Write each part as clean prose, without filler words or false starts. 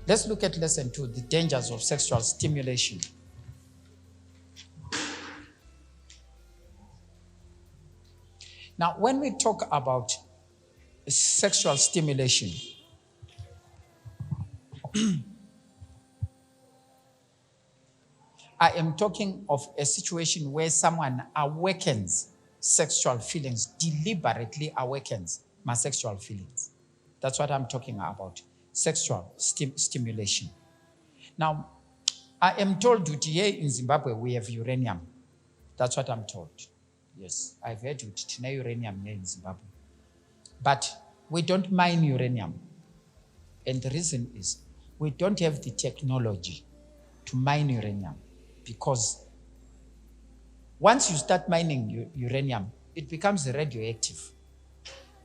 Let's look at lesson 2, the dangers of sexual stimulation. Now, when we talk about sexual stimulation, I am talking of a situation where someone awakens sexual feelings, deliberately awakens my sexual feelings. That's what I'm talking about, sexual stimulation. Now, I am told that here in Zimbabwe we have uranium. That's what I'm told. Yes, I've heard it. Uranium here in Zimbabwe. But we don't mine uranium. And the reason is we don't have the technology to mine uranium, because once you start mining uranium, it becomes radioactive.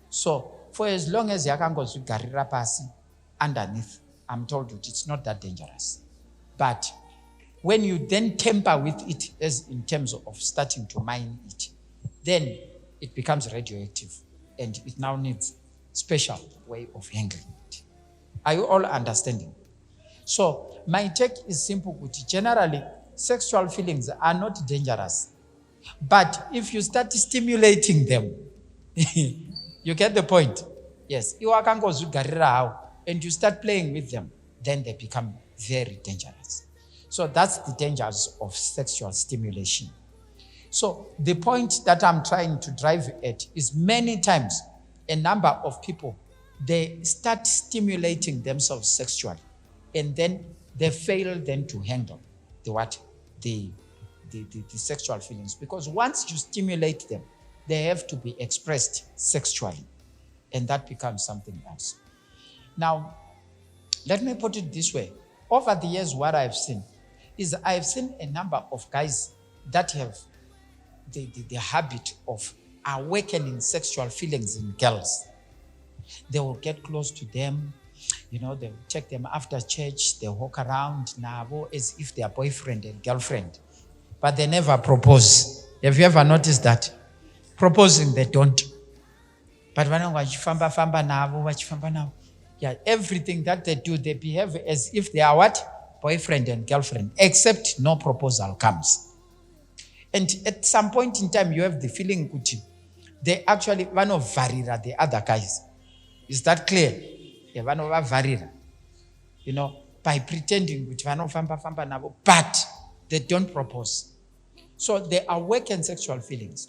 So for as long as yakangozi garira pasi underneath, I'm told you it's not that dangerous. But when you then tamper with it, as in terms of starting to mine it, then it becomes radioactive, and it now needs special way of handling it. Are you all understanding? So my take is simple. Generally, sexual feelings are not dangerous. But if you start stimulating them, you get the point? Yes. And you start playing with them, then they become very dangerous. So that's the dangers of sexual stimulation. So the point that I'm trying to drive at is many times a number of people, they start stimulating themselves sexually, and then they fail then to handle the sexual feelings. Because once you stimulate them, they have to be expressed sexually, and that becomes something else. Now, let me put it this way. Over the years, what I've seen is I've seen a number of guys that have the habit of awakening sexual feelings in girls. They will get close to them, they will take them after church, they walk around now as if they are boyfriend and girlfriend, but they never propose. Have you ever noticed that? Proposing, they don't. But everything that they do, they behave as if they are what? Boyfriend and girlfriend, except no proposal comes. And at some point in time, you have the feeling that they actually want to varira the other guys. Is that clear? They want to varira, by pretending that but they don't propose. So they awaken sexual feelings.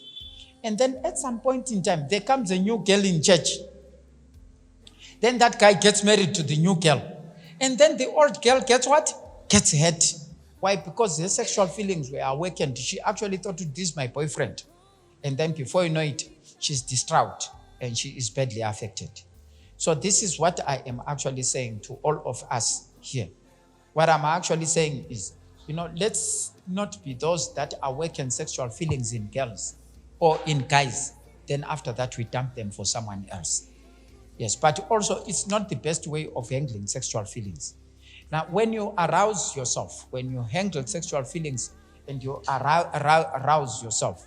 And then at some point in time, there comes a new girl in church. Then that guy gets married to the new girl. And then the old girl gets what? Gets hurt. Why? Because her sexual feelings were awakened. She actually thought, this is my boyfriend. And then before you know it, she's distraught and she is badly affected. So this is what I am actually saying to all of us here. What I'm actually saying is, let's not be those that awaken sexual feelings in girls or in guys. Then after that, we dump them for someone else. Yes, but also it's not the best way of handling sexual feelings. Now, when you arouse yourself, when you handle sexual feelings and you arouse yourself,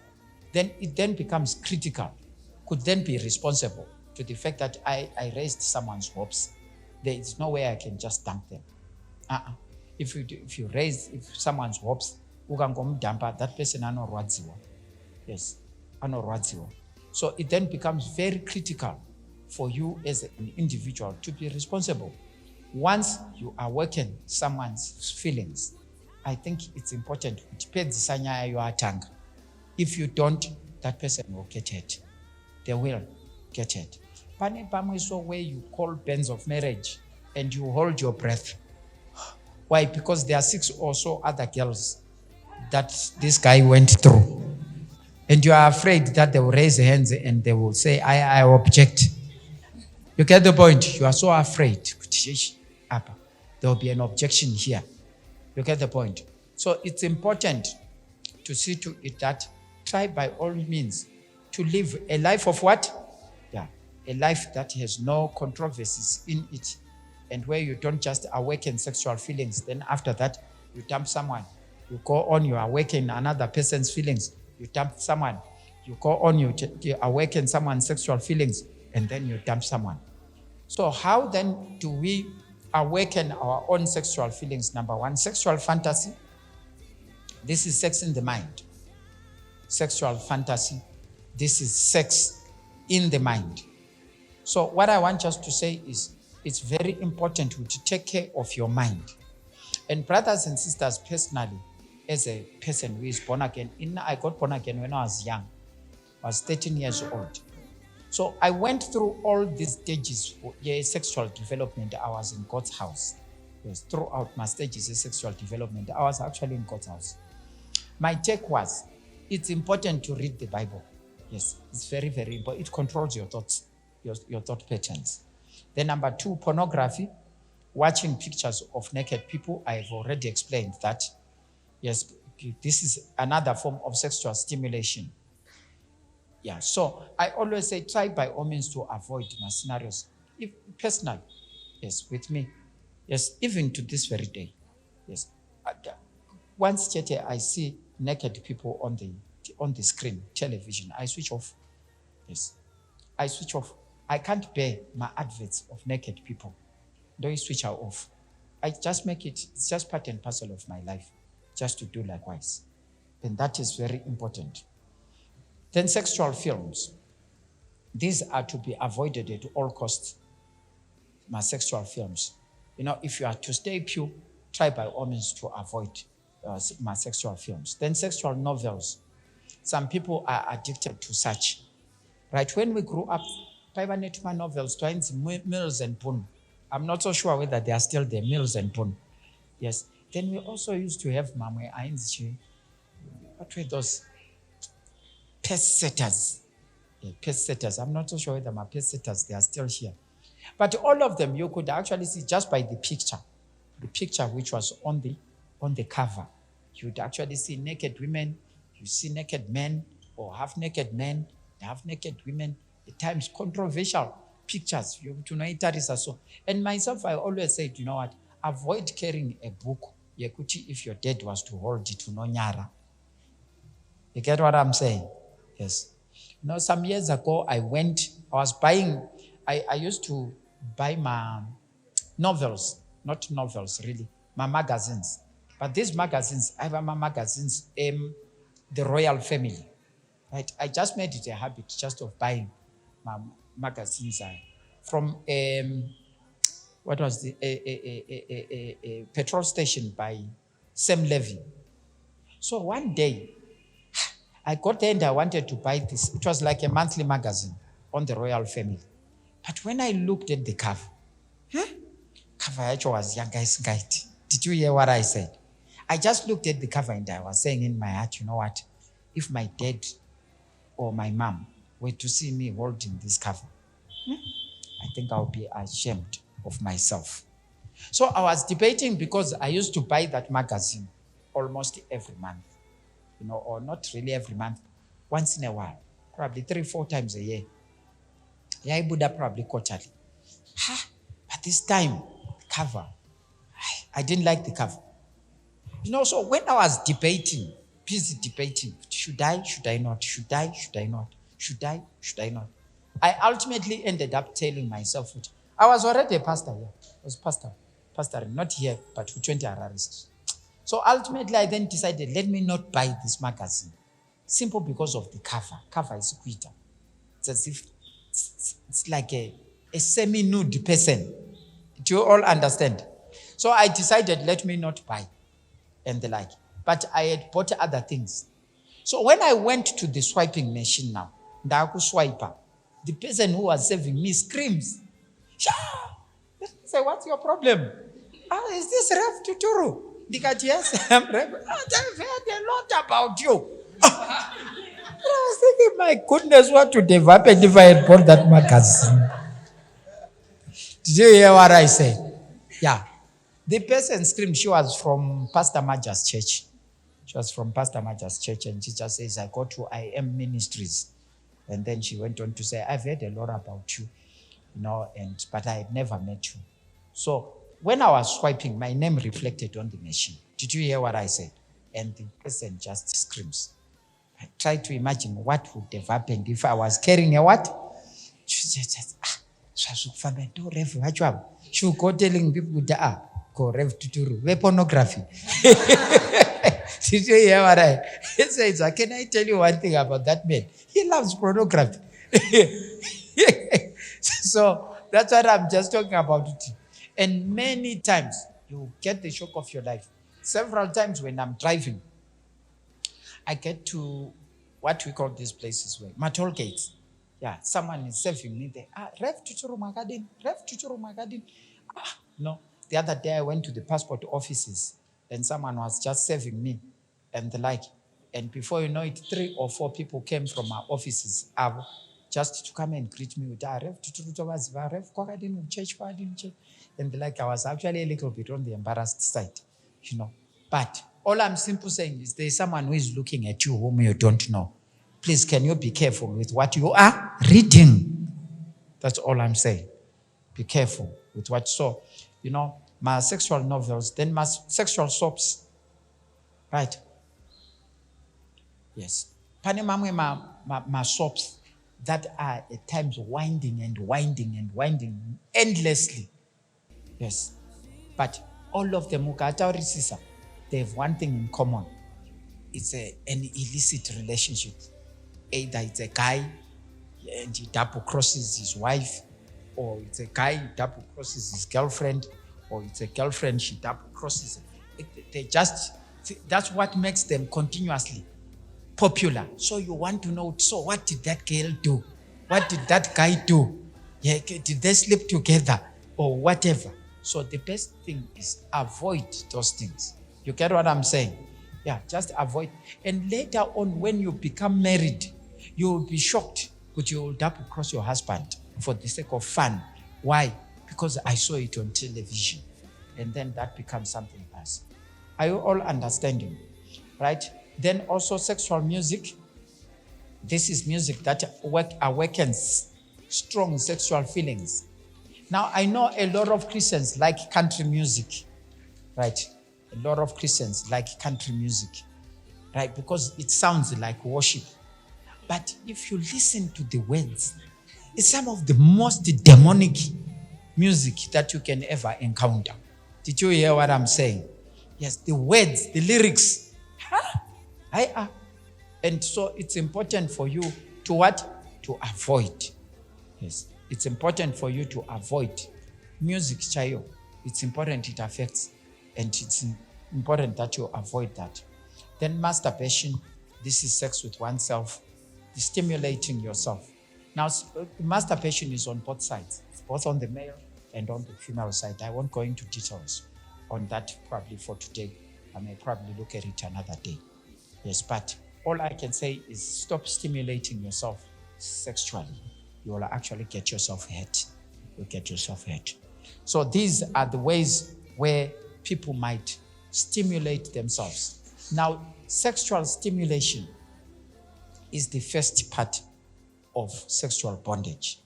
then it then becomes critical, could then be responsible to the fact that I raised someone's hopes. There is no way I can just dump them. If you raise someone's hopes, that person anorwadziwa. Yes, anorwadziwa. So it then becomes very critical for you as an individual to be responsible. Once you awaken someone's feelings, I think it's important. If you don't, that person will get hurt. They will get hurt. So where you call banns of marriage and you hold your breath. Why? Because there are 6 or so other girls that this guy went through. And you are afraid that they will raise their hands and they will say, I object. You get the point? You are so afraid. There will be an objection here. You get the point? So it's important to see to it that try by all means to live a life of what? A life that has no controversies in it, and where you don't just awaken sexual feelings. Then after that, you dump someone. You go on, you awaken another person's feelings. You dump someone. You go on, you awaken someone's sexual feelings, and then you dump someone. So how then do we awaken our own sexual feelings. Number one, sexual fantasy. This is sex in the mind. Sexual fantasy. This is sex in the mind. So what I want just to say is it's very important to take care of your mind. And brothers and sisters, personally, as a person who is born again, I got born again when I was young. I was 13 years old. So I went through all these stages for sexual development. I was in God's house. Yes, throughout my stages of sexual development, I was actually in God's house. My take was, it's important to read the Bible. Yes, it's very, very important. It controls your thoughts, your thought patterns. Then number two, pornography. Watching pictures of naked people. I've already explained that. Yes, this is another form of sexual stimulation. Yeah, so I always say, try by all means to avoid my scenarios. If personal, yes, with me, yes, even to this very day, yes. Once I see naked people on the screen, television, I switch off. Yes, I switch off. I can't bear my adverts of naked people. Don't switch her off. I just make it's just part and parcel of my life, just to do likewise. And that is very important. Then sexual films. These are to be avoided at all costs. My sexual films. If you are to stay pure, try by all means to avoid my sexual films. Then sexual novels. Some people are addicted to such. Right? When we grew up, my novels, Mills and Boon. I'm not so sure whether they are still there, Mills and Boon. Yes. Then we also used to have Mamwe Ainzi. What were those? Pest setters. Yeah, pest setters. I'm not so sure whether my pest setters, they are still here. But all of them, you could actually see just by the picture which was on the cover. You would actually see naked women, you see naked men, or half-naked men, half-naked women, at times controversial pictures. And myself, I always say, you know what, avoid carrying a book, if your dad was to hold it to no nyara. You get what I'm saying? Yes. Some years ago, I used to buy my novels, not novels really, my magazines. But these magazines, I have my magazines, the royal family. Right? I just made it a habit just of buying my magazines from, what was the, a petrol station by Sam Levy. So one day, I got there and I wanted to buy this. It was like a monthly magazine on the royal family. But when I looked at the cover, cover actually was young guy's guide. Did you hear what I said? I just looked at the cover and I was saying in my heart, you know what? If my dad or my mom were to see me holding this cover, I think I'll be ashamed of myself. So I was debating because I used to buy that magazine almost every month. Or not really every month, once in a while, probably 3-4 times a year. Yeah, Buddha probably quarterly. But this time, the cover, I didn't like the cover. So when I was busy debating, should I not, should I not, should I not? I ultimately ended up telling myself, I was already a pastor here. I was pastoring, not here, but for 20 Araris. So ultimately, I then decided, let me not buy this magazine. Simple because of the cover. Cover is quitter. It's as if it's like a semi-nude person. Do you all understand? So I decided, let me not buy and the like. But I had bought other things. So when I went to the swiping machine now, Ndaku swiper, the person who was serving me screams, "Shah!" I say, what's your problem? Is this Rev Tuturu? Because yes, I'm Rev. I've heard a lot about you. I was thinking, my goodness, what would have happened if I had bought that magazine? Did you hear what I said? Yeah. The person screamed. She was from Pastor Maja's church. She was from Pastor Maja's church, and she just says, I go to I Am Ministries. And then she went on to say, I've heard a lot about you, but I had never met you. So when I was swiping, my name reflected on the machine. Did you hear what I said? And the person just screams. I tried to imagine what would have happened if I was carrying a what? She'll go telling people, go Rev Tuturu, pornography. Did you hear what I said? Can I tell you one thing about that man? He loves pornography. So that's what I'm just talking about. And many times you get the shock of your life. Several times when I'm driving, I get to what we call these places where my toll gates. Yeah, someone is serving me there. Rev Tuturu Magadin, Rev Tuturu Magadin. No, the other day I went to the passport offices and someone was just serving me and the like. And before you know it, 3 or 4 people came from our offices just to come and greet me with Rev Tuturu Rev Kwagadin church. And the like. I was actually a little bit on the embarrassed side, But all I'm simply saying is there's someone who is looking at you whom you don't know. Please, can you be careful with what you are reading? That's all I'm saying. Be careful with what. So, my sexual novels, then my sexual soaps. Right? Yes. Panimamwe my soaps that are at times winding endlessly. Yes. But all of them, they have one thing in common. It's an illicit relationship. Either it's a guy and he double crosses his wife, or it's a guy who double crosses his girlfriend, or it's a girlfriend she double crosses. That's what makes them continuously popular. So you want to know, so what did that girl do? What did that guy do? Yeah, did they sleep together or whatever? So the best thing is avoid those things. You get what I'm saying? Yeah, just avoid. And later on, when you become married, you will be shocked, but you will double cross your husband for the sake of fun. Why? Because I saw it on television. And then that becomes something else. Are you all understanding? Right? Then also sexual music. This is music that awakens strong sexual feelings. Now, I know a lot of Christians like country music, right? A lot of Christians like country music, right? Because it sounds like worship. But if you listen to the words, it's some of the most demonic music that you can ever encounter. Did you hear what I'm saying? Yes, the words, the lyrics. And so it's important for you to what? To avoid. Yes, it's important for you to avoid music, chayo. It's important, it affects, and it's important that you avoid that. Then masturbation, this is sex with oneself, stimulating yourself. Now, masturbation is on both sides. It's both on the male and on the female side. I won't go into details on that probably for today. I may probably look at it another day. Yes, but all I can say is stop stimulating yourself sexually. You will actually get yourself hurt. You'll get yourself hurt. So these are the ways where people might stimulate themselves. Now, sexual stimulation is the first part of sexual bondage,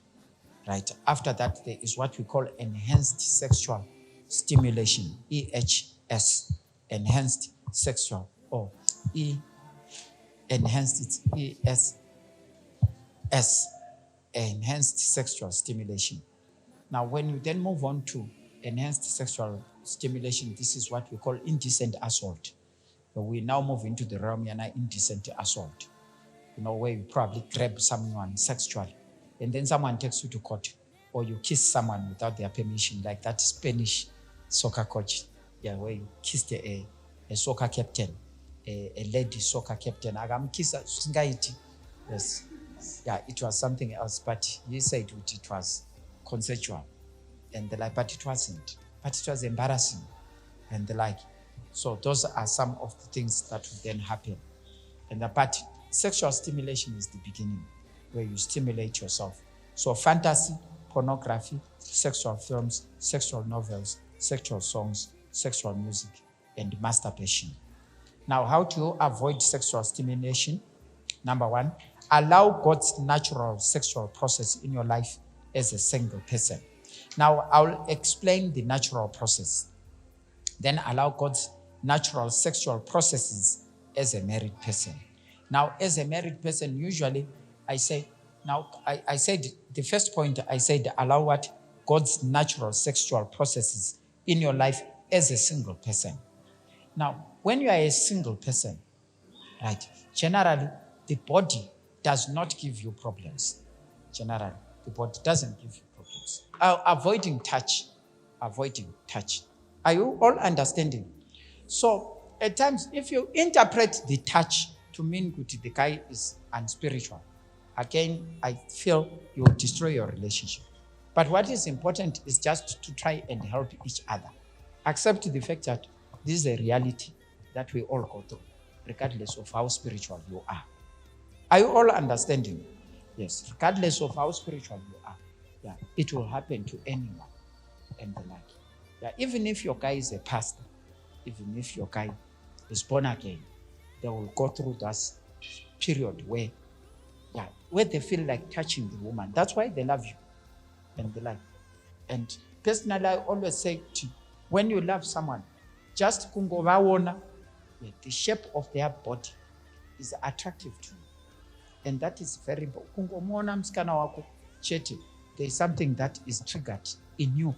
right? After that, there is what we call enhanced sexual stimulation, EHS, enhanced sexual, or enhanced ESS, enhanced sexual stimulation. Now, when you then move on to enhanced sexual stimulation, this is what we call indecent assault. But we now move into the realm of indecent assault, where you probably grab someone sexually, and then someone takes you to court, or you kiss someone without their permission, like that Spanish soccer coach, where you kissed a soccer captain, a lady soccer captain. Yes. Yeah, it was something else, but he said it was consensual and the like, but it wasn't. But it was embarrassing and the like. So those are some of the things that would then happen. But sexual stimulation is the beginning, where you stimulate yourself. So fantasy, pornography, sexual films, sexual novels, sexual songs, sexual music, and masturbation. Now, how to avoid sexual stimulation? Number 1, allow God's natural sexual process in your life as a single person. Now, I'll explain the natural process. Then allow God's natural sexual processes as a married person. Now, as a married person, usually I say Now, I said, the first point I said, allow what? God's natural sexual processes in your life as a single person. Now, when you are a single person, right, generally, the body does not give you problems. Generally, the body doesn't give you problems. Avoiding touch. Avoiding touch. Are you all understanding? So, at times, if you interpret the touch to mean that the guy is unspiritual, again, I feel you will destroy your relationship. But what is important is just to try and help each other. Accept the fact that this is a reality that we all go through, regardless of how spiritual you are. Are you all understanding? Yes, regardless of how spiritual you are. Yeah, it will happen to anyone and the like. Yeah, even if your guy is a pastor, even if your guy is born again, they will go through that period where they feel like touching the woman. That's why they love you and they like. And personally, I always say when you love someone, just kungovawona, the shape of their body is attractive to you. And that is very important. Kungomona msikana wako cheti, there is something that is triggered in you.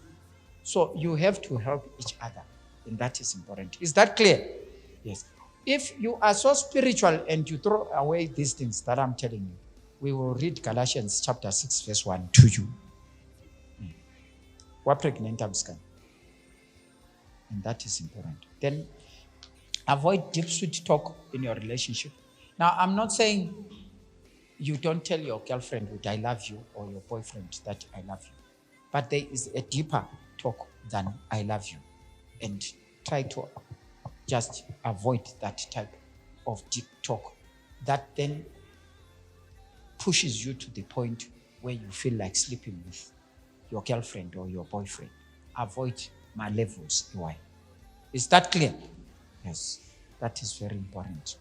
So you have to help each other. And that is important. Is that clear? Yes. If you are so spiritual and you throw away these things that I'm telling you, we will read Galatians chapter 6, verse 1 to you. We're pregnant, and that is important. Then avoid deep, sweet talk in your relationship. Now, I'm not saying you don't tell your girlfriend that I love you or your boyfriend that I love you. But there is a deeper talk than I love you. And try to just avoid that type of deep talk that then pushes you to the point where you feel like sleeping with your girlfriend or your boyfriend. Avoid my levels. Why? Is that clear? Yes, that is very important.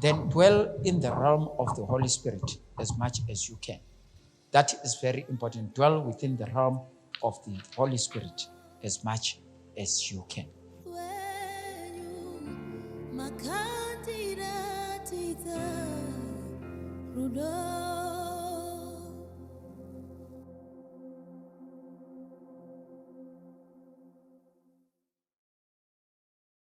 Then dwell in the realm of the Holy Spirit as much as you can. That is very important. Dwell within the realm of the Holy Spirit as much as you can.